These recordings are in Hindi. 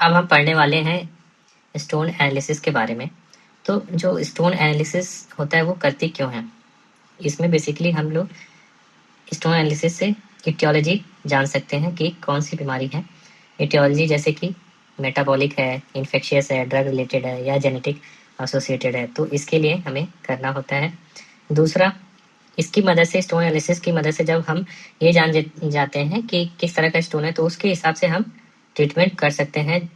अब हम पढ़ने वाले हैं स्टोन एनालिसिस के बारे में। तो जो स्टोन एनालिसिस होता है वो करती क्यों है? इसमें बेसिकली हम लोग स्टोन एनालिसिस से इटियोलॉजी जान सकते हैं कि कौन सी बीमारी है। इटियोलॉजी जैसे कि मेटाबॉलिक है, इन्फेक्शियस है, ड्रग रिलेटेड है या जेनेटिक एसोसिएटेड है, तो इसके लिए हमें करना होता है। दूसरा, इसकी मदद से स्टोन एनालिसिस की मदद से जब हम ये जाते हैं कि किस तरह का स्टोन है, तो उसके हिसाब से हम ट्रीटमेंट कर सकते हैं।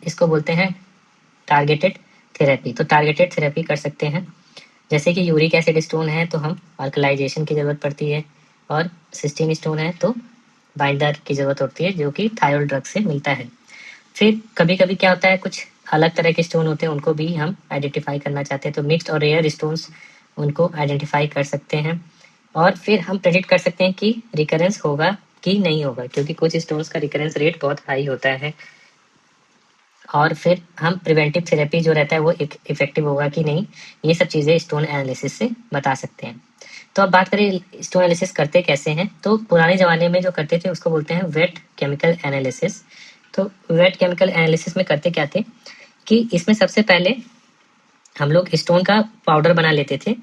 इसको बोलते हैं टारगेटेड थेरेपी। तो टारगेटेड थेरेपी कर सकते हैं। जैसे कि यूरिक एसिड स्टोन है तो हम अल्कलाइजेशन की ज़रूरत पड़ती है, और सिस्टीन स्टोन है तो बाइंडर की ज़रूरत होती है जो कि थायराइड ड्रग से मिलता है। फिर कभी कभी क्या होता है, कुछ अलग तरह के स्टोन होते हैं, उनको भी हम आइडेंटिफाई करना चाहते हैं, तो मिक्स्ड और रेयर स्टोन्स उनको आइडेंटिफाई कर सकते हैं। और फिर हम प्रेडिक्ट कर सकते हैं कि रिकरेंस होगा कि नहीं होगा, क्योंकि कुछ स्टोन्स का रिकरेंस रेट बहुत हाई होता है। और फिर हम प्रिवेंटिव थेरेपी जो रहता है वो इफेक्टिव होगा कि नहीं, ये सब चीज़ें स्टोन एनालिसिस से बता सकते हैं। तो अब बात करें स्टोन एनालिसिस करते कैसे हैं, तो पुराने ज़माने में जो करते थे उसको बोलते हैं वेट केमिकल एनालिसिस। तो वेट केमिकल एनालिसिस में करते क्या थे कि इसमें सबसे पहले हम लोग स्टोन का पाउडर बना लेते थे।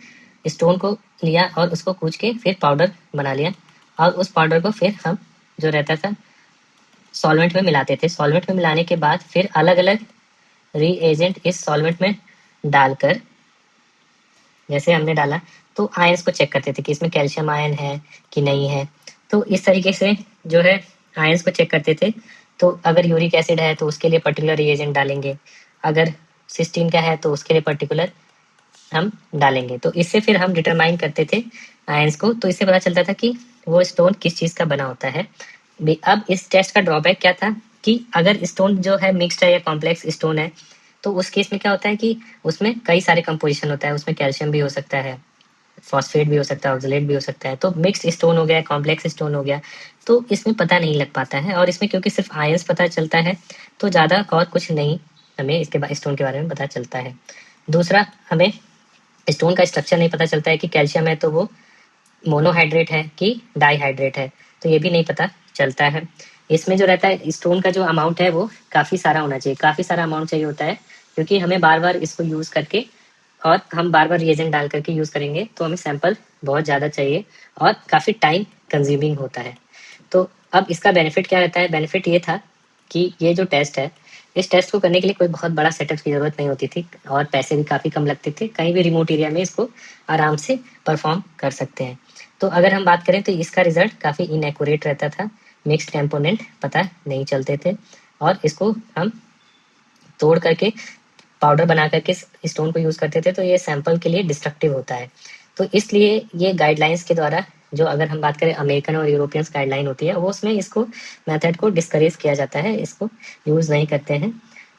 स्टोन को लिया और उसको कूच के फिर पाउडर बना लिया, और उस पाउडर को फिर हम जो रहता था सॉल्वेंट में मिलाते थे। सॉल्वेंट में मिलाने के बाद फिर अलग अलग रीएजेंट इस सॉल्वेंट में डालकर, जैसे हमने डाला तो आयंस को चेक करते थे कि इसमें कैल्शियम आयन है कि नहीं है। तो इस तरीके से जो है आयंस को चेक करते थे। तो अगर यूरिक एसिड है तो उसके लिए पर्टिकुलर रिएजेंट डालेंगे, अगर सिस्टीन का है तो उसके लिए पर्टिकुलर हम डालेंगे। तो इससे फिर हम डिटरमाइन करते थे आयंस को। तो इससे पता चलता था कि वो स्टोन किस चीज़ का बना होता है। अब इस टेस्ट का ड्रॉबैक क्या था कि अगर स्टोन जो है मिक्स्ड है या कॉम्प्लेक्स स्टोन है, तो उस केस में क्या होता है कि उसमें कई सारे कंपोजिशन होता है। उसमें कैल्शियम भी हो सकता है, फॉस्फेट भी हो सकता है, ऑक्सलेट भी हो सकता है। तो मिक्स्ड स्टोन हो गया, कॉम्प्लेक्स स्टोन हो गया, तो इसमें पता नहीं लग पाता है। और इसमें क्योंकि सिर्फ आयंस पता चलता है, तो ज़्यादा और कुछ नहीं हमें इसके बाद स्टोन के बारे में पता चलता है। दूसरा, हमें स्टोन का स्ट्रक्चर नहीं पता चलता है कि कैल्शियम है तो वो मोनोहाइड्रेट है कि डाईहाइड्रेट है, तो ये भी नहीं पता चलता है। इसमें जो रहता है स्टोन का जो अमाउंट है वो काफ़ी सारा होना चाहिए, काफ़ी सारा अमाउंट चाहिए होता है, क्योंकि हमें बार बार इसको यूज़ करके और हम बार बार रिएजेंट डाल करके यूज़ करेंगे, तो हमें सैंपल बहुत ज़्यादा चाहिए और काफ़ी टाइम कंज्यूमिंग होता है। तो अब इसका बेनिफिट क्या रहता है? बेनिफिट ये था कि ये जो टेस्ट है, इस टेस्ट को करने के लिए कोई बहुत बड़ा सेटअप की ज़रूरत नहीं होती थी, और पैसे भी काफ़ी कम लगते थे। कहीं भी रिमोट एरिया में इसको आराम से परफॉर्म कर सकते हैं। तो अगर हम बात करें तो इसका रिजल्ट काफ़ी इनएक्यूरेट रहता था, मिक्स्ड कंपोनेंट पता नहीं चलते थे, और इसको हम तोड़ करके पाउडर बना करके स्टोन को यूज़ करते थे, तो ये सैंपल के लिए डिस्ट्रक्टिव होता है। तो इसलिए ये गाइडलाइंस के द्वारा, जो अगर हम बात करें अमेरिकन और यूरोपियंस गाइडलाइन होती है, वो उसमें इसको मेथड को डिस्करेज किया जाता है, इसको यूज़ नहीं करते हैं।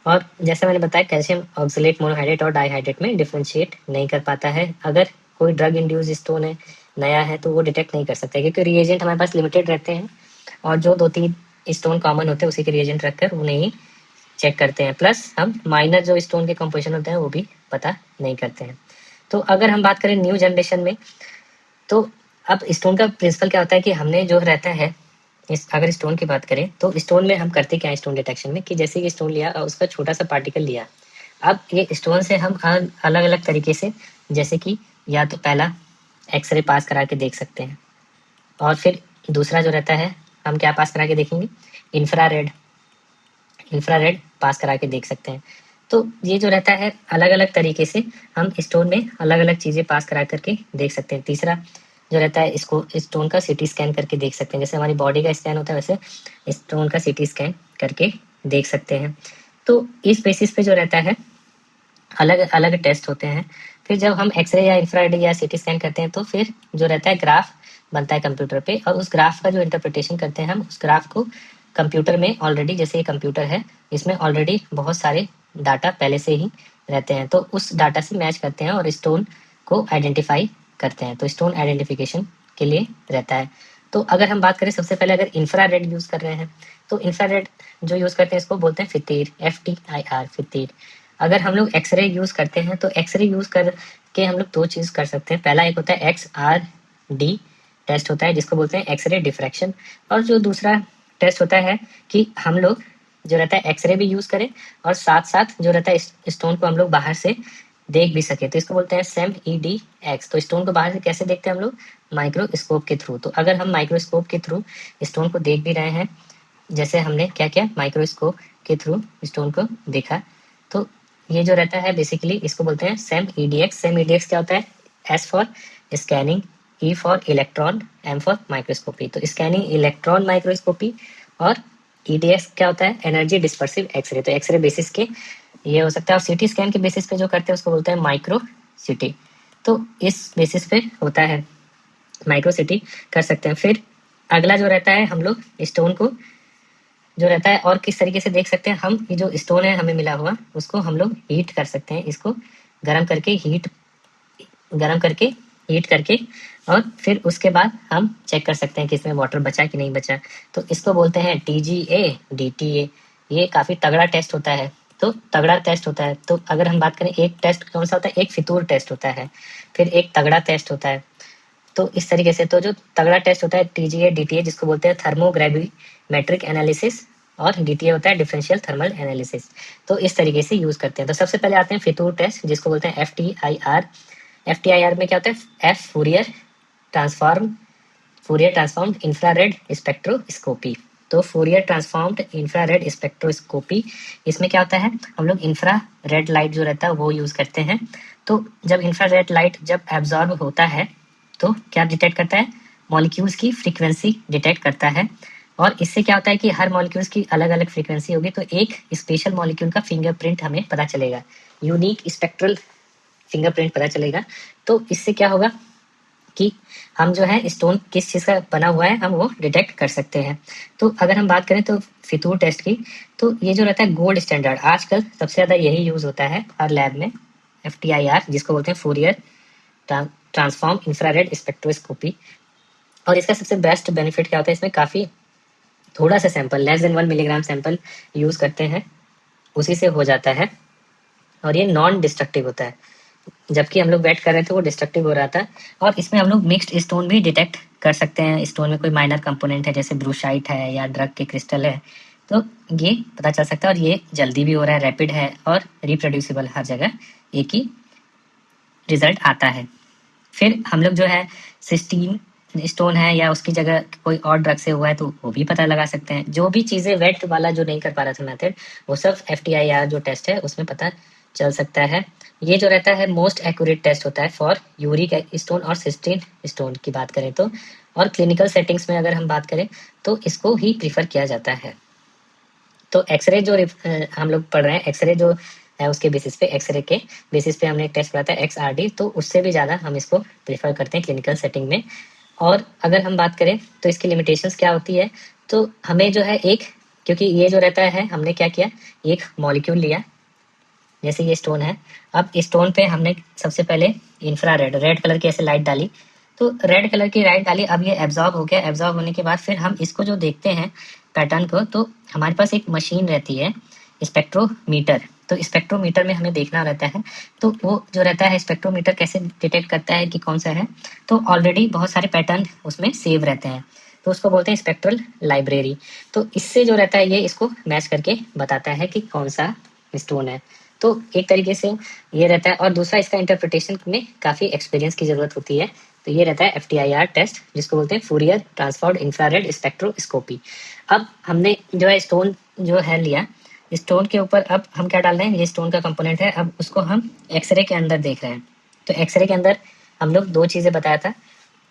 और जैसे मैंने बताया, कैल्शियम ऑक्सलेट, मोनोहाइड्रेट और डाईहाइड्रेट में डिफ्रेंशिएट नहीं कर पाता है। अगर कोई ड्रग इंड्यूस स्टोन है, नया है, तो वो डिटेक्ट नहीं कर सकता, क्योंकि रिएजेंट हमारे पास लिमिटेड रहते हैं, और जो 2-3 स्टोन कॉमन होते हैं उसी के रिएजेंट रखकर उन्हें ही चेक करते हैं। प्लस हम माइनर जो स्टोन के कंपोजिशन होते हैं वो भी पता नहीं करते हैं। तो अगर हम बात करें न्यू जनरेशन में, तो अब स्टोन का प्रिंसिपल क्या होता है कि हमने जो रहता है, अगर स्टोन की बात करें तो स्टोन में हम करते क्या है स्टोन डिटेक्शन में, कि जैसे कि स्टोन लिया और उसका छोटा सा पार्टिकल लिया। अब ये स्टोन से हम अलग अलग तरीके से, जैसे कि या तो पहला एक्सरे पास करा के देख सकते हैं, और फिर दूसरा जो रहता है हम क्या पास करा के देखेंगे, इंफ्रारेड इंफ्रारेड पास करा के देख सकते हैं। तो ये जो रहता है अलग अलग तरीके से हम स्टोन में अलग अलग चीज़ें पास करा करके देख सकते हैं। तीसरा जो रहता है, इसको स्टोन का सीटी स्कैन करके देख सकते हैं। जैसे हमारी बॉडी का स्कैन होता है, वैसे स्टोन का सीटी स्कैन करके देख सकते हैं। तो इस बेसिस पे जो रहता है अलग अलग टेस्ट होते हैं। फिर जब हम एक्सरे या इंफ्रारेड या सीटी स्कैन करते हैं, तो फिर जो रहता है ग्राफ बनता है कंप्यूटर पे, और उस ग्राफ का जो इंटरप्रिटेशन करते हैं हम, उस ग्राफ को कंप्यूटर में ऑलरेडी, जैसे ये कंप्यूटर है, इसमें ऑलरेडी बहुत सारे डाटा पहले से ही रहते हैं, तो उस डाटा से मैच करते हैं और स्टोन को आइडेंटिफाई करते हैं। तो स्टोन आइडेंटिफिकेशन के लिए रहता है। तो अगर हम बात करें सबसे पहले, अगर इंफ्रारेड यूज़ कर रहे हैं, तो इंफ्रारेड जो यूज़ करते हैं इसको बोलते हैं फितीर, FTIR, फितीर। अगर हम लोग एक्सरे यूज़ करते हैं, तो एक्सरे यूज़ करके हम लोग 2 चीज़ कर सकते हैं। पहला एक होता है XRD टेस्ट होता है, जिसको बोलते हैं एक्सरे डिफ्रैक्शन, और जो दूसरा टेस्ट होता है कि हम लोग जो रहता है एक्सरे भी यूज करें और साथ साथ जो रहता है स्टोन को हम लोग बाहर से देख भी सके, तो इसको बोलते हैं SEM-EDX। तो स्टोन को बाहर से कैसे देखते हैं हम लोग? माइक्रोस्कोप के थ्रू। तो अगर हम माइक्रोस्कोप के थ्रू स्टोन को देख भी रहे हैं, जैसे हमने क्या किया, माइक्रोस्कोप के थ्रू स्टोन को देखा, तो ये जो रहता है बेसिकली इसको बोलते हैं SEM-EDX। SEM-EDX क्या होता है? S for scanning, E for electron, M for microscopy. तो स्कैनिंग इलेक्ट्रॉन माइक्रोस्कोपी और EDX क्या होता है? Energy dispersive x ray. तो एक्सरे बेसिस के ये हो सकता है, और CT स्कैन के बेसिस पे जो करते हैं उसको बोलते हैं माइक्रो सिटी। तो इस बेसिस पे होता है, माइक्रो सिटी कर सकते हैं। फिर अगला जो रहता है, हम लोग स्टोन को जो रहता है और किस तरीके से देख सकते हैं हम, ये जो स्टोन है हमें मिला हुआ, उसको हम लोग हीट कर सकते हैं, इसको गर्म करके हीट करके और फिर उसके बाद हम चेक कर सकते हैं कि इसमें वाटर बचा कि नहीं बचा। तो इसको बोलते हैं TGA DTA। ये काफ़ी तगड़ा टेस्ट होता है, तो तगड़ा टेस्ट होता है। तो अगर हम बात करें, एक टेस्ट कौन सा होता है? एक फितूर टेस्ट होता है, फिर एक तगड़ा टेस्ट होता है। तो इस तरीके से, तो जो तगड़ा टेस्ट होता है TGA DTA, जिसको बोलते हैं थर्मोग्रेविमेट्रिक एनालिसिस, और DTA होता है डिफरेंशियल थर्मल एनालिसिस। तो इस तरीके से यूज करते हैं। तो सबसे पहले आते हैं फितूर टेस्ट, जिसको बोलते हैं FTIR। FTIR में क्या होता है? Fourier transformed infrared spectroscopy. तो फूरियर ट्रांसफॉर्म्ड इंफ्रारेड स्पेक्ट्रोस्कोपी, इसमें क्या होता है? हम लोग इंफ्रा रेड लाइट जो रहता है वो यूज करते हैं। तो जब इंफ्रारेड लाइट जब एब्जॉर्ब होता है तो क्या डिटेक्ट करता है? मॉलिक्यूल्स की फ्रीक्वेंसी डिटेक्ट करता है। और इससे क्या होता है कि हर मॉलिक्यूल्स की अलग अलग फ्रीक्वेंसी होगी, तो एक स्पेशल मॉलिक्यूल का फिंगरप्रिंट हमें पता चलेगा, यूनिक स्पेक्ट्रल फिंगरप्रिंट पता चलेगा। तो इससे क्या होगा कि हम जो है स्टोन किस चीज़ का बना हुआ है हम वो डिटेक्ट कर सकते हैं। तो अगर हम बात करें तो फितूर टेस्ट की, तो ये जो रहता है गोल्ड स्टैंडर्ड, आजकल सबसे ज़्यादा यही यूज़ होता है हर लैब में, FTIR, जिसको बोलते हैं फूरियर ट्रांसफॉर्म इंफ्रारेड स्पेक्ट्रोस्कोपी। और इसका सबसे बेस्ट बेनिफिट क्या होता है? इसमें काफ़ी थोड़ा सा sample, less than 1 milligram sample use करते हैं, उसी से हो जाता है। और ये नॉन डिस्ट्रक्टिव होता है, जबकि हम लोग वेट कर रहे थे वो डिस्ट्रक्टिव हो रहा था। और इसमें हम लोग मिक्स्ड स्टोन भी डिटेक्ट कर सकते हैं, स्टोन में कोई माइनर कंपोनेंट है जैसे ब्रूशाइट है या ड्रग के क्रिस्टल है, तो ये पता चल सकता है। और ये जल्दी भी हो रहा है, रैपिड है और रिप्रोड्यूसिबल, हर जगह एक ही रिजल्ट आता है। फिर हम लोग जो है सिस्टीन स्टोन है या उसकी जगह कोई और ड्रग से हुआ है तो वो भी पता लगा सकते हैं। जो भी चीज़ें वेट वाला जो नहीं कर पा रहा था मेथड, वो सब FTIR जो टेस्ट है उसमें पता चल सकता है। ये जो रहता है मोस्ट एक्यूरेट टेस्ट होता है फॉर यूरिक स्टोन और सिस्टीन स्टोन की बात करें तो। और क्लिनिकल सेटिंग्स में अगर हम बात करें तो इसको ही प्रीफर किया जाता है। तो एक्सरे जो हम लोग पढ़ रहे हैं, एक्सरे जो है उसके बेसिस पे, एक्सरे के बेसिस पे हमने एक टेस्ट पढ़ा था XRD, तो उससे भी ज़्यादा हम इसको प्रेफर करते हैं क्लिनिकल सेटिंग में। और अगर हम बात करें तो इसकी लिमिटेशंस क्या होती है, तो हमें जो है एक, क्योंकि ये जो रहता है हमने क्या किया, एक मॉलिक्यूल लिया, जैसे ये स्टोन है। अब स्टोन पे हमने सबसे पहले इंफ्रारेड रेड कलर की ऐसे लाइट डाली, तो रेड कलर की लाइट डाली, अब ये एब्जॉर्ब हो गया। एब्जॉर्ब होने के बाद फिर हम इसको जो देखते हैं पैटर्न को, तो हमारे पास एक मशीन रहती है स्पेक्ट्रोमीटर। तो स्पेक्ट्रोमीटर में हमें देखना रहता है, तो वो जो रहता है स्पेक्ट्रोमीटर कैसे डिटेक्ट करता है कि कौन सा है, तो ऑलरेडी बहुत सारे पैटर्न उसमें सेव रहते हैं, तो उसको बोलते हैं स्पेक्ट्रल लाइब्रेरी। तो इससे जो रहता है ये इसको मैच करके बताता है कि कौन सा स्टोन है। तो एक तरीके से ये रहता है। और दूसरा, इसका इंटरप्रिटेशन में काफ़ी एक्सपीरियंस की ज़रूरत होती है। तो ये रहता है FTIR टेस्ट, जिसको बोलते हैं फूरियर ट्रांसफॉर्म्ड इंफ्रारेड स्पेक्ट्रोस्कोपी। अब हमने जो है स्टोन जो है लिया, स्टोन के ऊपर अब हम क्या डाल रहे हैं, ये स्टोन का कंपोनेंट है, अब उसको हम एक्सरे के अंदर देख रहे हैं। तो एक्सरे के अंदर हम लोग दो चीज़ें बताया था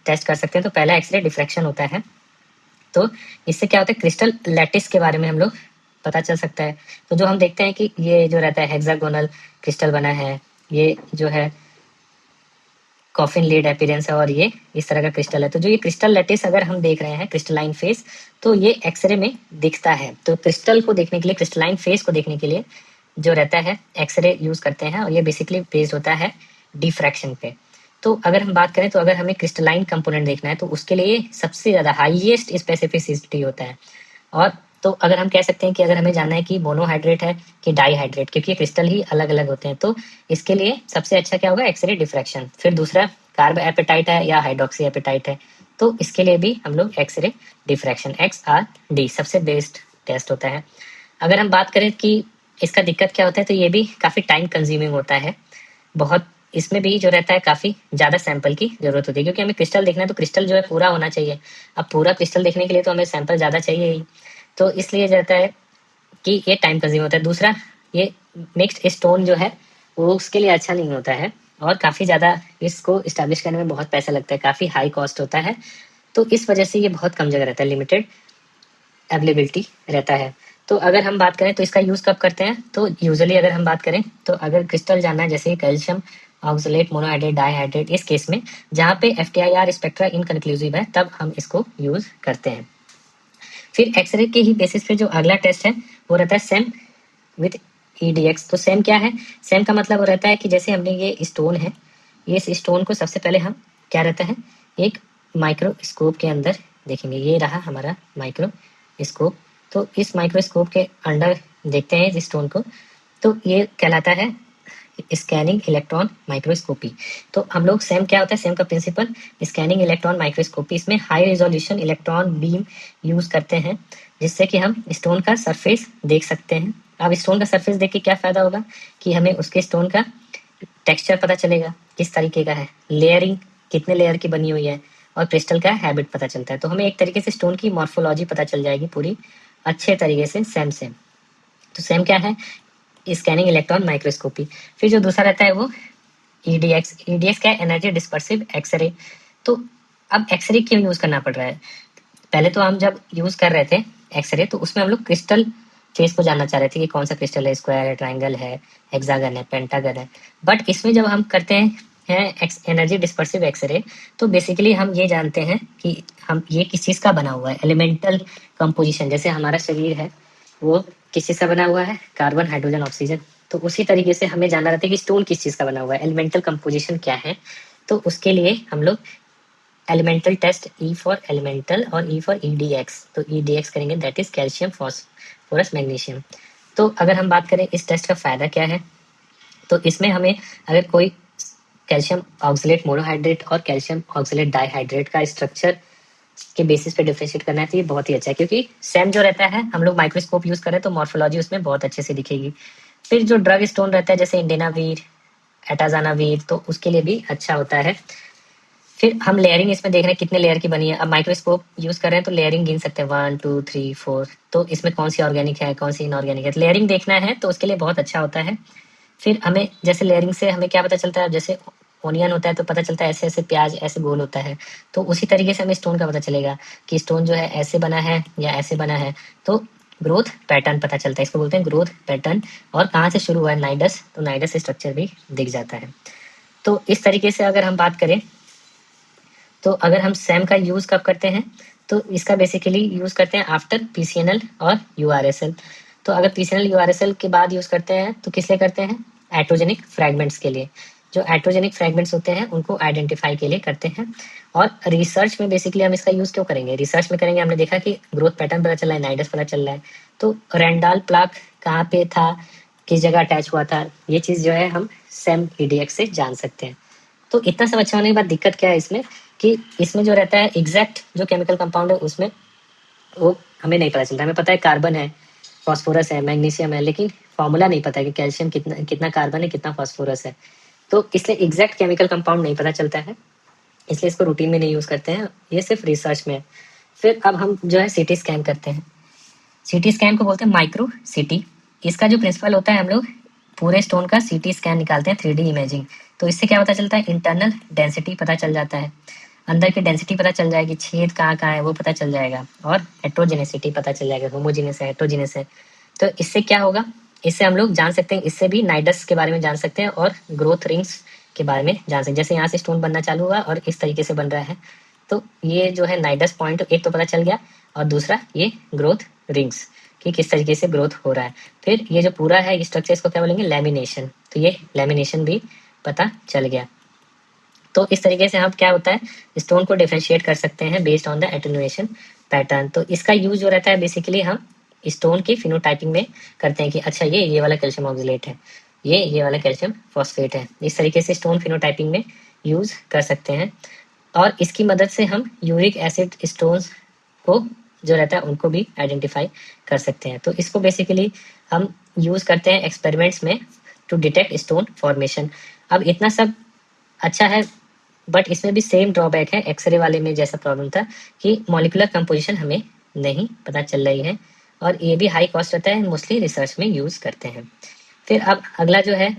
टेस्ट कर सकते हैं। तो पहला एक्सरे डिफ्रैक्शन होता है, तो इससे क्या होता है, क्रिस्टल लैटिस के बारे में हम लोग पता चल सकता है। तो जो हम देखते हैं कि ये जो रहता है हेक्सागोनल क्रिस्टल बना है, ये जो है कॉफिन लीड अपीयरेंस है, और ये इस तरह का क्रिस्टल है। तो जो ये क्रिस्टल लैटिस अगर हम देख रहे हैं, क्रिस्टलाइन फेस, तो ये एक्सरे में दिखता है। तो क्रिस्टल को देखने के लिए, क्रिस्टलाइन फेस को देखने के लिए जो रहता है एक्सरे यूज करते हैं, और ये बेसिकली बेस्ड होता है डिफ्रैक्शन पे। तो अगर हम बात करें, तो अगर हमें क्रिस्टलाइन कंपोनेंट देखना है तो उसके लिए सबसे ज़्यादा हाईएस्ट स्पेसिफिसिटी होता है। और तो अगर हम कह सकते हैं कि अगर हमें जानना है कि मोनोहाइड्रेट है कि डाईहाइड्रेट, क्योंकि क्रिस्टल ही अलग अलग होते हैं, तो इसके लिए सबसे अच्छा क्या होगा, एक्सरे डिफ्रैक्शन। फिर दूसरा कार्ब एपेटाइट है या हाइड्रोक्सी एपेटाइट है, तो इसके लिए भी हम लोग एक्सरे डिफ्रैक्शन XRD सबसे बेस्ट टेस्ट होता है। अगर हम बात करें कि इसका दिक्कत क्या होता है, तो ये भी काफ़ी टाइम कंज्यूमिंग होता है। बहुत इसमें भी जो रहता है काफ़ी ज़्यादा सैंपल की ज़रूरत होती है, क्योंकि हमें क्रिस्टल देखना है तो क्रिस्टल जो है पूरा होना चाहिए। अब पूरा क्रिस्टल देखने के लिए तो हमें सैंपल ज़्यादा चाहिए ही, तो इसलिए जो रहता है कि ये टाइम कंज्यूम होता है। दूसरा, ये मिक्स्ड स्टोन जो है वो उसके लिए अच्छा नहीं होता है, और काफ़ी ज़्यादा इसको इस्टेब्लिश करने में बहुत पैसा लगता है, काफ़ी हाई कॉस्ट होता है। तो इस वजह से ये बहुत कम जगह रहता है, लिमिटेड अवेलेबिलिटी रहता है। तो अगर हम बात करें तो इसका यूज़ कब करते हैं, तो यूजुअली अगर हम बात करें तो अगर क्रिस्टल जानना है, जैसे कैल्शियम ऑक्सलेट मोनोहाइड्रेट डाइहाइड्रेट, इस केस में जहाँ पे FTIR स्पेक्ट्रा इनकन्क्लूसिव है, तब हम इसको यूज़ करते हैं। फिर एक्सरे के ही बेसिस पे जो अगला टेस्ट है वो रहता है सेम विथ EDX। तो सेम क्या है, सेम का मतलब वो रहता है कि जैसे हमने ये स्टोन है, ये इस स्टोन को सबसे पहले हम क्या रहता है, एक माइक्रोस्कोप के अंदर देखेंगे। ये रहा हमारा माइक्रोस्कोप। तो इस माइक्रोस्कोप के अंदर देखते हैं इस स्टोन को, तो ये कहलाता है स्कैनिंग इलेक्ट्रॉन माइक्रोस्कोपी। तो हम लोग सेम क्या होता है, सेम का प्रिंसिपल स्कैनिंग इलेक्ट्रॉन माइक्रोस्कोपी, इसमें high resolution electron beam use करते हैं, जिससे कि हम स्टोन का सरफेस देख सकते हैं। अब स्टोन का सरफेस देख के क्या फायदा होगा कि हमें उसके स्टोन का टेक्सचर पता चलेगा, किस तरीके का है, लेयरिंग कितने लेयर की बनी हुई है, और क्रिस्टल का हैबिट पता चलता है। तो हमें एक तरीके से स्टोन की मॉर्फोलॉजी पता चल जाएगी पूरी अच्छे तरीके से। सेम तो सेम क्या है, स्कैनिंग इलेक्ट्रॉन माइक्रोस्कोपी। फिर जो दूसरा रहता है वो EDX क्या है, एनर्जी डिस्पर्सिव एक्सरे। तो अब एक्सरे क्यों यूज करना पड़ रहा है, पहले तो हम जब यूज कर रहे थे एक्सरे, तो उसमें हम लोग क्रिस्टल फेस को जानना चाह रहे थे कि कौन सा क्रिस्टल है, स्क्वायर है, ट्राइंगल है, हेक्सागन है, पेंटागन है। बट इसमें जब हम करते हैं एनर्जी डिस्पर्सिव एक्सरे, तो बेसिकली हम ये जानते हैं कि हम ये किस चीज़ का बना हुआ है, एलिमेंटल कंपोजिशन। जैसे हमारा शरीर है वो किस चीज़ का बना हुआ है, कार्बन हाइड्रोजन ऑक्सीजन। तो उसी तरीके से हमें जानना रहता है कि स्टोन किस चीज़ का बना हुआ है, एलिमेंटल कंपोजिशन क्या है। तो उसके लिए हम लोग elemental test, E for elemental और E फॉर EDX, तो EDX करेंगे, that is calcium phosphorus magnesium. तो अगर हम बात करें इस टेस्ट का फायदा क्या है, तो इसमें हमें अगर कोई कैल्शियम ऑक्सलेट मोनोहाइड्रेट और कैल्शियम ऑक्सलेट डाइहाइड्रेट का स्ट्रक्चर के बेसिस पे डिफरेंशिएट करना है, तो ये बहुत ही अच्छा है, क्योंकि सेम जो रहता है हम लोग माइक्रोस्कोप यूज करें तो मॉर्फोलॉजी उसमें बहुत अच्छे से दिखेगी। फिर जो ड्रग स्टोन रहता है जैसे इंडेनावीर, एटाजानावीर, तो उसके लिए भी अच्छा होता है। फिर हम लेयरिंग इसमें देख रहे हैं कितने लेयर की बनी है। अब माइक्रोस्कोप यूज कर रहे हैं तो लेयरिंग गिन सकते हैं 1 2 3 4। तो इसमें कौन सी ऑर्गेनिक है, कौन सी इनऑर्गेनिक है, लेयरिंग देखना है तो उसके लिए बहुत अच्छा होता है। फिर हमें जैसे लेयरिंग से हमें क्या पता चलता है, जैसे ओनियन होता है तो पता चलता है ऐसे ऐसे प्याज ऐसे गोल होता है। तो उसी तरीके से हमें स्टोन का पता चलेगा कि स्टोन जो है ऐसे बना है या ऐसे बना है। तो ग्रोथ पैटर्न पता चलता है, इसको बोलते हैं ग्रोथ पैटर्न। और कहाँ से शुरू हुआ है, नाइडस, तो नाइडस स्ट्रक्चर भी दिख जाता है। तो इस तरीके से अगर हम बात करें, तो अगर हम सैम का यूज कब करते हैं, तो इसका बेसिकली यूज करते हैं आफ्टर PCNL और URSL। तो अगर PCNL URSL के बाद यूज करते हैं तो किस लिए करते हैं, एटोजेनिक फ्रैगमेंट्स के लिए। जो एटोजेनिक फ्रैगमेंट्स होते हैं उनको आइडेंटिफाई के लिए करते हैं। और रिसर्च में बेसिकली हम इसका यूज क्यों करेंगे, रिसर्च में करेंगे, हमने देखा कि ग्रोथ पैटर्न पता चल रहा है, नाइडस पता चल रहा है। तो रैंडाल प्लाक कहाँ पे था, किस जगह अटैच हुआ था, ये चीज जो है हम सेम EDX से जान सकते हैं। तो इतना सब अच्छा होने के बाद दिक्कत क्या है इसमें, कि इसमें जो रहता है एग्जैक्ट जो केमिकल कंपाउंड है उसमें वो हमें नहीं पता चलता। हमें पता है कार्बन है, फास्फोरस है, मैग्नीशियम है, लेकिन फॉर्मूला नहीं पता है कि कैल्शियम कितना कितना कार्बन है, कितना फास्फोरस है। तो इसलिए एग्जैक्ट केमिकल कंपाउंड नहीं पता चलता है, इसलिए इसको रूटीन में नहीं यूज करते हैं, ये सिर्फ रिसर्च में है। फिर अब हम जो है CT स्कैन करते हैं। CT स्कैन को बोलते हैं माइक्रो CT। इसका जो प्रिंसिपल होता है, हम लोग पूरे स्टोन का CT स्कैन निकालते हैं, 3D इमेजिंग। तो इससे क्या पता चलता है, इंटरनल डेंसिटी पता चल जाता है, अंदर की डेंसिटी पता चल जाएगी, छेद कहाँ कहाँ है वो पता चल जाएगा, और हेट्रोजेनेसिटी पता चल जाएगा, होमोजीनियस है, हेट्रोजीनियस है। तो इससे क्या होगा, इससे हम लोग जान सकते हैं, इससे भी नाइडस के बारे में जान सकते हैं और ग्रोथ रिंग्स के बारे में जान सकते हैं। जैसे यहाँ से स्टोन बनना चालू हुआ और इस तरीके से बन रहा है, तो ये जो है नाइडस पॉइंट एक तो पता चल गया, और दूसरा ये ग्रोथ रिंग्स कि किस तरीके से ग्रोथ हो रहा है। फिर ये जो पूरा है स्ट्रक्चर, इसको क्या बोलेंगे, लैमिनेशन। तो ये लैमिनेशन भी पता चल गया। तो इस तरीके से हम क्या होता है, स्टोन को डिफरेंशिएट कर सकते हैं based on the attenuation pattern. तो इसका यूज जो रहता है बेसिकली हम स्टोन की फिनोटाइपिंग में करते हैं कि अच्छा ये वाला कैल्शियम ऑक्सलेट है, ये वाला कैल्शियम फॉस्फेट है। इस तरीके से स्टोन फिनोटाइपिंग में यूज कर सकते हैं। और इसकी मदद से हम यूरिक एसिड स्टोन्स को जो रहता है उनको भी आइडेंटिफाई कर सकते हैं। तो इसको बेसिकली हम यूज़ करते हैं एक्सपेरिमेंट्स में टू डिटेक्ट स्टोन फॉर्मेशन। अब इतना सब अच्छा है, बट इसमें भी सेम ड्रॉबैक है एक्सरे वाले में जैसा प्रॉब्लम था कि मॉलिक्यूलर कंपोजिशन हमें नहीं पता चल रही है, और ये भी हाई कॉस्ट रहता है, मोस्टली रिसर्च में यूज़ करते हैं। फिर अब अगला जो है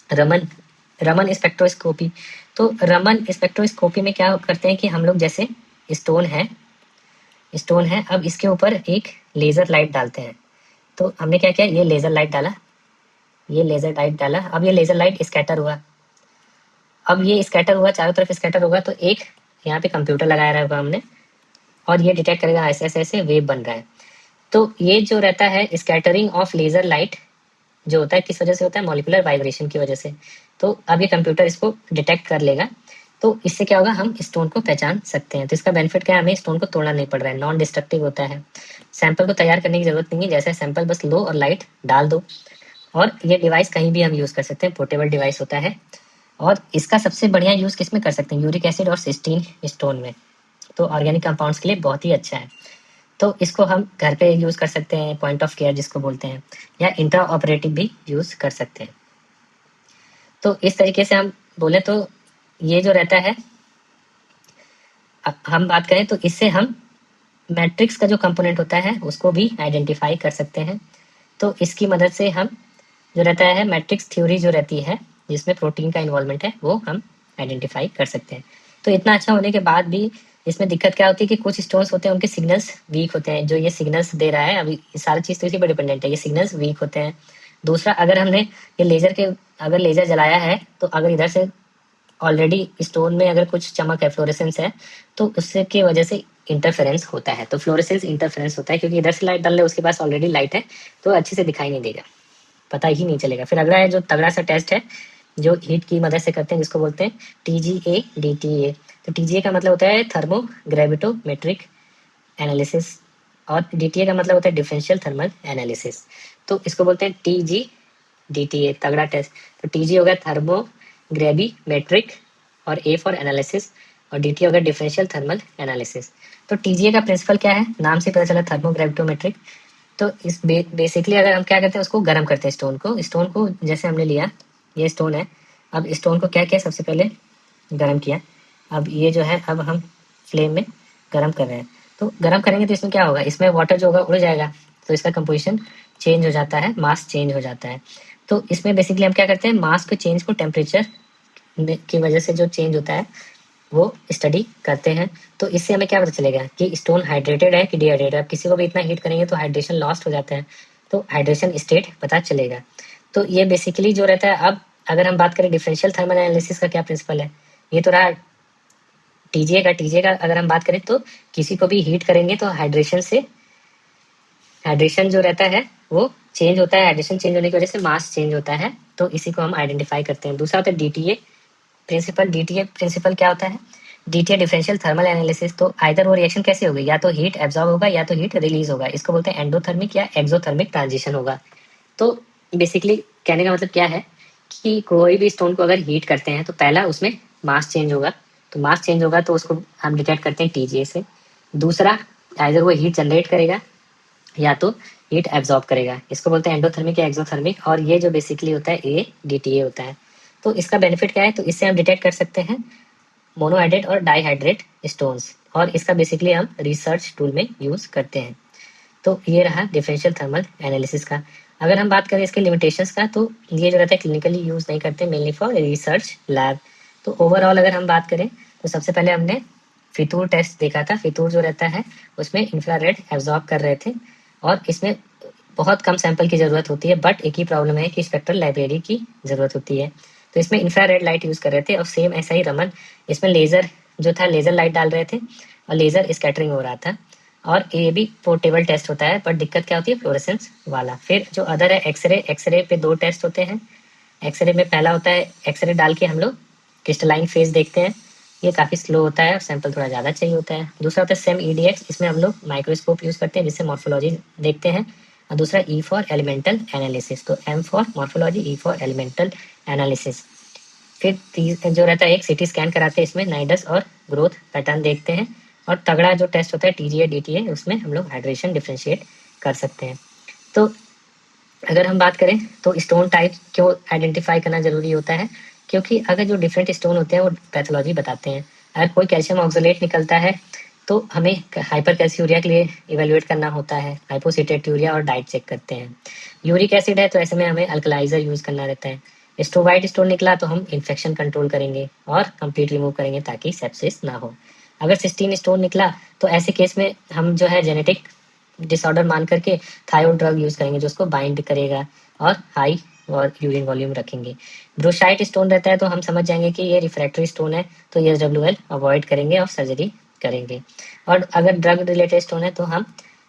रमन स्पेक्ट्रोस्कोपी। तो रमन स्पेक्ट्रोस्कोपी में क्या करते हैं कि हम लोग जैसे स्टोन है, अब इसके ऊपर एक लेज़र लाइट डालते हैं। तो हमने क्या किया, ये लेज़र लाइट डाला, अब ये लेज़र लाइट स्कैटर हुआ। अब ये स्कैटर हुआ, चारों तरफ स्कैटर होगा, तो एक यहाँ पे कंप्यूटर लगाया रहेगा हमने, और ये डिटेक्ट करेगा ऐसे ऐसे ऐसे वेव बन रहा है। तो ये जो रहता है स्कैटरिंग ऑफ लेज़र लाइट जो होता है, किस वजह से होता है, मॉलिक्यूलर वाइब्रेशन की वजह से। तो अब ये कंप्यूटर इसको डिटेक्ट कर लेगा, तो इससे क्या होगा, हम स्टोन को पहचान सकते हैं। तो इसका बेनिफिट क्या है, हमें स्टोन को तोड़ना नहीं पड़ रहा है, नॉन डिस्ट्रक्टिव होता है। सैंपल को तैयार करने की जरूरत नहीं है, जैसे सैंपल बस लो और लाइट डाल दो, और ये डिवाइस कहीं भी हम यूज़ कर सकते हैं, पोर्टेबल डिवाइस होता है। और इसका सबसे बढ़िया यूज़ किस में कर सकते हैं, यूरिक एसिड और सिस्टीन स्टोन में। तो ऑर्गेनिक कंपाउंड्स के लिए बहुत ही अच्छा है। तो इसको हम घर पे यूज़ कर सकते हैं, पॉइंट ऑफ केयर जिसको बोलते हैं, या इंट्रा ऑपरेटिव भी यूज़ कर सकते हैं। तो इस तरीके से हम बोले तो ये जो रहता है, हम बात करें तो इससे हम मैट्रिक्स का जो कंपोनेंट होता है उसको भी आइडेंटिफाई कर सकते हैं। तो इसकी मदद से हम जो रहता है मैट्रिक्स थ्योरी जो रहती है जिसमें प्रोटीन का इन्वॉल्वमेंट है वो हम आइडेंटिफाई कर सकते हैं। तो इतना अच्छा होने के बाद भी इसमें दिक्कत क्या होती है कि कुछ स्टोन्स होते हैं उनके सिग्नल्स वीक होते हैं, जो ये सिग्नल्स दे रहा है अभी सारी चीज़ तो इसी पर डिपेंडेंट है, ये सिग्नल्स वीक होते हैं। दूसरा, अगर हमने ये अगर लेजर जलाया है, तो अगर इधर से ऑलरेडी स्टोन में अगर कुछ चमक है, फ्लोरेसेंस है, तो उससे की वजह से इंटरफेरेंस होता है। तो फ्लोरेसेंस इंटरफेरेंस होता है क्योंकि इधर से लाइट डाल रहे उसके पास ऑलरेडी लाइट है, तो अच्छे से दिखाई नहीं देगा, पता ही नहीं चलेगा। फिर अगला है जो तगड़ा सा टेस्ट है जो हीट की मदद से करते हैं, जिसको बोलते हैं TGA DTA। तो TGA का मतलब होता है थर्मो ग्रेविटोमेट्रिक एनालिसिस, और DTA का मतलब होता है डिफरेंशियल थर्मल एनालिसिस। तो इसको बोलते हैं TGDTA, तगड़ा टेस्ट। तो TG हो गया थर्मो ग्रेविमेट्रिक, और A फॉर एनालिसिस, और DTA हो गया डिफरेंशियल थर्मल एनालिसिस। तो TGA का प्रिंसिपल क्या है, नाम से पता चला, थर्मो ग्रेविटोमेट्रिक। तो इस बेसिकली अगर हम क्या करते हैं, उसको गर्म करते हैं स्टोन को जैसे हमने लिया, ये स्टोन है, अब स्टोन को क्या किया, सबसे पहले गर्म किया। अब ये जो है, अब हम फ्लेम में गर्म कर रहे हैं। तो गर्म करेंगे तो इसमें क्या होगा, इसमें वाटर जो होगा उड़ जाएगा, तो इसका कंपोजिशन चेंज हो जाता है, मास चेंज हो जाता है। तो इसमें बेसिकली हम क्या करते हैं, मास के चेंज को टेम्परेचर की वजह से जो चेंज होता है वो स्टडी करते हैं। तो इससे हमें क्या पता चलेगा कि स्टोन हाइड्रेटेड है कि डिहाइड्रेटेड है। अब किसी को भी इतना हीट करेंगे तो हाइड्रेशन लॉस्ट हो जाता है, तो हाइड्रेशन स्टेट पता चलेगा। तो ये बेसिकली जो रहता है। अब अगर हम बात करें डिफरेंशियल थर्मल एनालिसिस का क्या प्रिंसिपल है, ये तो रहा टीजे का अगर हम बात करें तो किसी को भी हीट करेंगे तो हाइड्रेशन जो रहता है वो चेंज होता है, हाइड्रेशन चेंज होने की वजह से मास चेंज होता है, तो इसी को हम आइडेंटिफाई करते हैं। दूसरा होता है DTA प्रिंसिपल क्या होता है, DTA डिफरेंशियल थर्मल एनालिसिस। तो आइदर वो रिएक्शन कैसे होगी, या तो हीट एब्जॉर्ब होगा या तो हीट रिलीज होगा, इसको बोलते हैं एंडोथर्मिक या एक्सोथर्मिक ट्रांजिशन होगा। तो बेसिकली कहने का मतलब क्या है कि कोई भी स्टोन को अगर हीट करते हैं तो पहला उसमें मास चेंज होगा, तो मास चेंज होगा तो उसको हम डिटेक्ट करते हैं TGA से। दूसरा, आइदर वो हीट जनरेट करेगा या तो हीट एब्जॉर्ब करेगा, इसको बोलते हैं एंडोथर्मिक या एक्सोथर्मिक, और ये जो बेसिकली होता है ये DTA होता है। तो इसका बेनिफिट क्या है, तो इससे हम डिटेक्ट कर सकते हैं मोनोहाइड्रेट और डाईहाइड्रेट स्टोन्स, और इसका बेसिकली हम रिसर्च टूल में यूज़ करते हैं। तो ये रहा डिफरेंशियल थर्मल एनालिसिस का। अगर हम बात करें इसके लिमिटेशंस का, तो ये जो रहता है क्लिनिकली यूज़ नहीं करते, मेनली फॉर रिसर्च लैब। तो ओवरऑल अगर हम बात करें तो सबसे पहले हमने फितूर टेस्ट देखा था। फितूर जो रहता है उसमें इंफ्रारेड एब्जॉर्ब कर रहे थे, और इसमें बहुत कम सैंपल की ज़रूरत होती है, बट एक ही प्रॉब्लम है कि स्पेक्ट्रल लाइब्रेरी की ज़रूरत होती है। तो इसमें इंफ्रारेड लाइट यूज़ कर रहे थे, और सेम ऐसा ही रमन, इसमें लेज़र जो था, लेज़र लाइट डाल रहे थे और लेज़र स्कैटरिंग हो रहा था। और ये भी पोर्टेबल टेस्ट होता है, बट दिक्कत क्या होती है, फ्लोरेसेंस वाला। फिर जो अदर है एक्सरे पे 2 टेस्ट होते हैं। एक्सरे में पहला होता है एक्सरे डाल के हम लोग क्रिस्टलाइन फेज देखते हैं, ये काफ़ी स्लो होता है और सैंपल थोड़ा ज़्यादा चाहिए होता है। दूसरा होता है सेम EDX, इसमें हम लोग माइक्रोस्कोप यूज़ करते हैं जिससे मॉर्फोलॉजी देखते हैं। और दूसरा E फॉर एलिमेंटल एनालिसिस, तो M for morphology, E for elemental analysis. फिर जो रहता है एक CT स्कैन कराते हैं, इसमें नाइडस और ग्रोथ पैटर्न देखते हैं, और तगड़ा जो टेस्ट होता है TGA DTA, उसमें हम लोग हाइड्रेशन डिफ्रेंशिएट कर सकते हैं। तो अगर हम बात करें तो स्टोन टाइप क्यों आइडेंटिफाई करना जरूरी होता है, क्योंकि अगर जो डिफरेंट स्टोन होते हैं वो पैथोलॉजी बताते हैं। अगर कोई कैल्शियम ऑक्सलेट निकलता है तो हमें हाइपर कैल्सियूरिया के लिए इवेल्युएट करना होता है, हाइपोसिटेट्यूरिया और डाइट चेक करते हैं। यूरिक एसिड है तो ऐसे में हमें अल्कलाइजर यूज करना रहता है। स्ट्रोवाइट स्टोन निकला तो हम इन्फेक्शन कंट्रोल करेंगे और कंप्लीट रिमूव करेंगे ताकि सेप्सिस ना हो। अगर सिस्टीन स्टोन निकला तो ऐसे केस में हम जो है जेनेटिक डिसऑर्डर मान करके थायराइड ड्रग यूज करेंगे जो उसको बाइंड करेगा और हाई और यूरिन वॉल्यूम रखेंगे। ब्रोशाइट स्टोन रहता है तो हम समझ जाएंगे कि ये रिफ्रैक्टरी स्टोन है, तो ESWL अवॉइड करेंगे और सर्जरी करेंगे। और अगर ड्रग रिलेटेड स्टोन है तो हम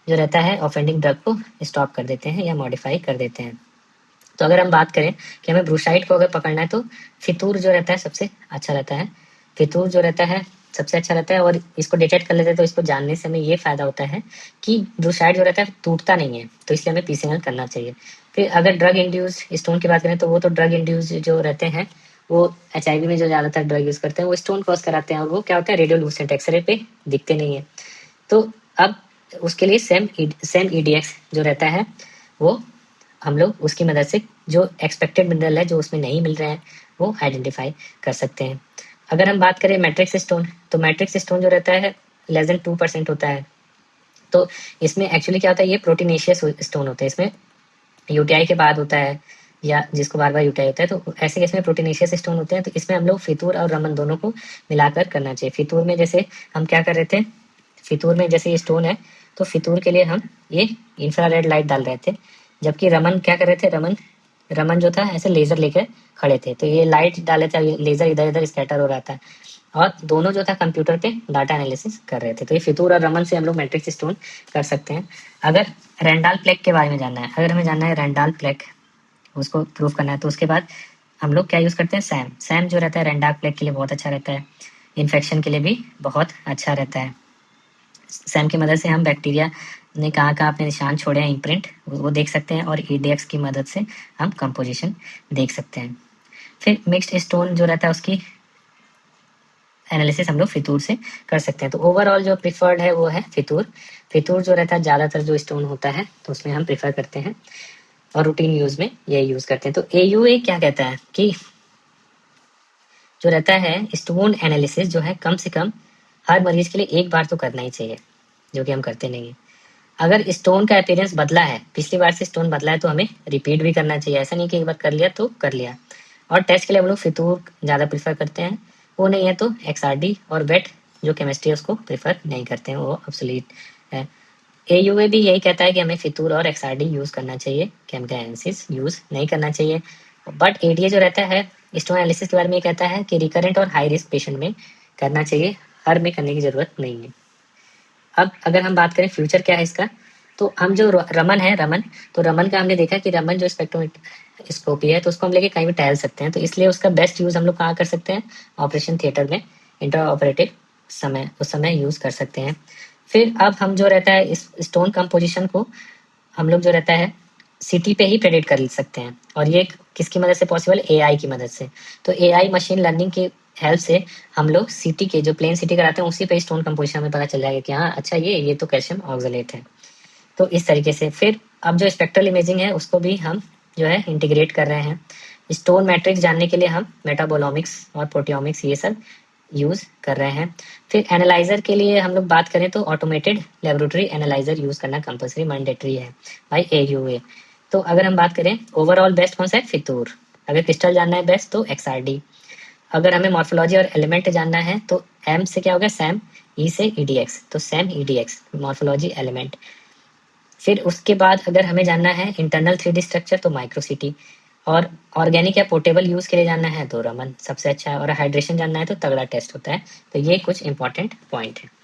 जो रहता है ऑफेंडिंग ड्रग को स्टॉप कर देते हैं या मॉडिफाई कर देते हैं। तो अगर हम बात करें कि हमें ब्रूशाइट को अगर पकड़ना है तो फितूर जो रहता है सबसे अच्छा रहता है। फितूर जो रहता है सबसे अच्छा रहता है और इसको डिटेक्ट कर लेते हैं तो इसको जानने से हमें ये फायदा होता है कि ब्रूशाइट जो रहता है टूटता नहीं है, तो इसलिए हमें PCNL करना चाहिए। फिर अगर ड्रग इंड्यूस स्टोन की बात करें तो वो तो ड्रग इंड्यूस जो रहते हैं वो HIV में जो ज़्यादातर ड्रग यूज़ करते हैं वो स्टोन कॉज कराते हैं और वो क्या होता है रेडियोलूसेंट, एक्सरे पे दिखते नहीं है। तो अब उसके लिए सेम EDX जो रहता है वो हम लोग उसकी मदद से जो एक्सपेक्टेड मिनरल है जो उसमें नहीं मिल रहे हैं वो आइडेंटिफाई कर सकते हैं। अगर हम बात करें मैट्रिक्स स्टोन, तो मैट्रिक्स स्टोन जो रहता है लेस देन 2% होता है। तो इसमें एक्चुअली क्या होता है, ये प्रोटीनेशियस स्टोन होते हैं। इसमें UTI के बाद होता है या जिसको बार बार UTI होता है, तो ऐसे केस में प्रोटीनेशियस स्टोन होते हैं। तो इसमें हम लोग फितूर और रमन दोनों को मिलाकर करना चाहिए। फितूर में जैसे हम क्या कर रहे थे, फितूर में जैसे ये स्टोन है तो फितूर के लिए हम ये इंफ्रारेड लाइट डाल रहे थे, जबकि रमन क्या कर रहे थे, रमन जो था ऐसे लेजर लेकर खड़े थे, तो ये लाइट डाले थे, लेजर इधर इधर स्कैटर हो रहा था और दोनों जो था कंप्यूटर पे डाटा एनालिसिस कर रहे थे। तो ये फितूर और रमन से हम लोग मैट्रिक्स स्टोन कर सकते हैं। अगर रैंडाल प्लेक के बारे में जानना है, अगर हमें जानना है रैंडाल प्लेक उसको प्रूफ करना है, तो उसके बाद हम लोग क्या यूज़ करते हैं, सैम जो रहता है रैंडाल प्लेक के लिए बहुत अच्छा रहता है, इन्फेक्शन के लिए भी बहुत अच्छा रहता है। सैम की मदद से हम बैक्टीरिया ने कहाँ कहाँ अपने निशान छोड़े हैं, इम्प्रिंट, वो देख सकते हैं और EDX की मदद से हम कंपोजिशन देख सकते हैं। फिर मिक्स्ड स्टोन जो रहता है उसकी एनालिसिस हम लोग फितूर से कर सकते हैं। तो ओवरऑल जो प्रिफर्ड है वो है फितूर। फितूर जो रहता है ज़्यादातर जो स्टोन होता है तो उसमें हम प्रिफर करते हैं और रूटीन यूज में ये यूज करते हैं। तो AUA क्या कहता है कि जो रहता है स्टोन एनालिसिस जो है कम से कम हर मरीज के लिए एक बार तो करना ही चाहिए, जो कि हम करते नहीं है। अगर स्टोन का अपीयरेंस बदला है, पिछली बार से स्टोन बदला है, तो हमें रिपीट भी करना चाहिए। ऐसा नहीं कि एक बार कर लिया तो कर लिया। और टेस्ट के लिए हम लोग फितूर ज़्यादा प्रीफर करते हैं, वो नहीं है तो XRD और वेट जो केमिस्ट्री है उसको प्रीफर नहीं करते हैं, वो ऑब्सोलीट है। AUA भी यही कहता है कि हमें फितूर और XRD यूज़ करना चाहिए, केमिकल एनालिसिस यूज़ नहीं करना चाहिए। बट ADA जो रहता है स्टोन एनालिसिस के बारे में ये कहता है कि रिकरेंट और हाई रिस्क पेशेंट में करना चाहिए, हर में करने की ज़रूरत नहीं है। अब अगर हम बात करें फ्यूचर क्या है इसका, तो हम जो रमन है, तो रमन का हमने देखा कि रमन जो स्पेक्ट्रोस्कोपी है तो उसको हम लेके कहीं भी टहल सकते हैं, तो इसलिए उसका बेस्ट यूज़ हम लोग कहाँ कर सकते हैं, ऑपरेशन थिएटर में इंट्रा ऑपरेटिव समय उस समय यूज़ कर सकते हैं। फिर अब हम जो रहता है इस स्टोन कंपोजिशन को हम लोग जो रहता है CT पे ही प्रेडिक्ट कर सकते हैं, और ये किसकी मदद से पॉसिबल, AI की मदद से। तो AI मशीन लर्निंग की हेल्प से हम लोग CT के जो प्लेन CT कराते हैं उसी पे स्टोन कंपोजिशन हमें पता चल जाएगा कि हाँ अच्छा ये तो कैल्शियम ऑक्सलेट है। तो इस तरीके से फिर अब जो स्पेक्ट्रल इमेजिंग है उसको भी हम जो है इंटीग्रेट कर रहे हैं। स्टोन मैट्रिक्स जानने के लिए हम मेटाबोलॉमिक्स और प्रोटियोमिक्स ये सब यूज़ कर रहे हैं। फिर एनालाइजर के लिए हम लोग बात करें तो ऑटोमेटेड लेबोरेटरी एनालाइजर यूज़ करना कंपलसरी मैंडेटरी है बाय AUA। तो अगर हम बात करें ओवरऑल बेस्ट कौन सा है, फितूर। अगर क्रिस्टल जानना है बेस्ट तो XRD। अगर हमें मॉर्फोलॉजी और एलिमेंट जानना है तो M से क्या होगा, सैम, E से EDX, तो सैम EDX मॉर्फोलॉजी एलिमेंट। फिर उसके बाद अगर हमें जानना है इंटरनल 3D स्ट्रक्चर तो माइक्रोसिटी, और ऑर्गेनिक या पोर्टेबल यूज के लिए जानना है तो रमन सबसे अच्छा है, और हाइड्रेशन जानना है तो तगड़ा टेस्ट होता है। तो ये कुछ इंपॉर्टेंट पॉइंट है।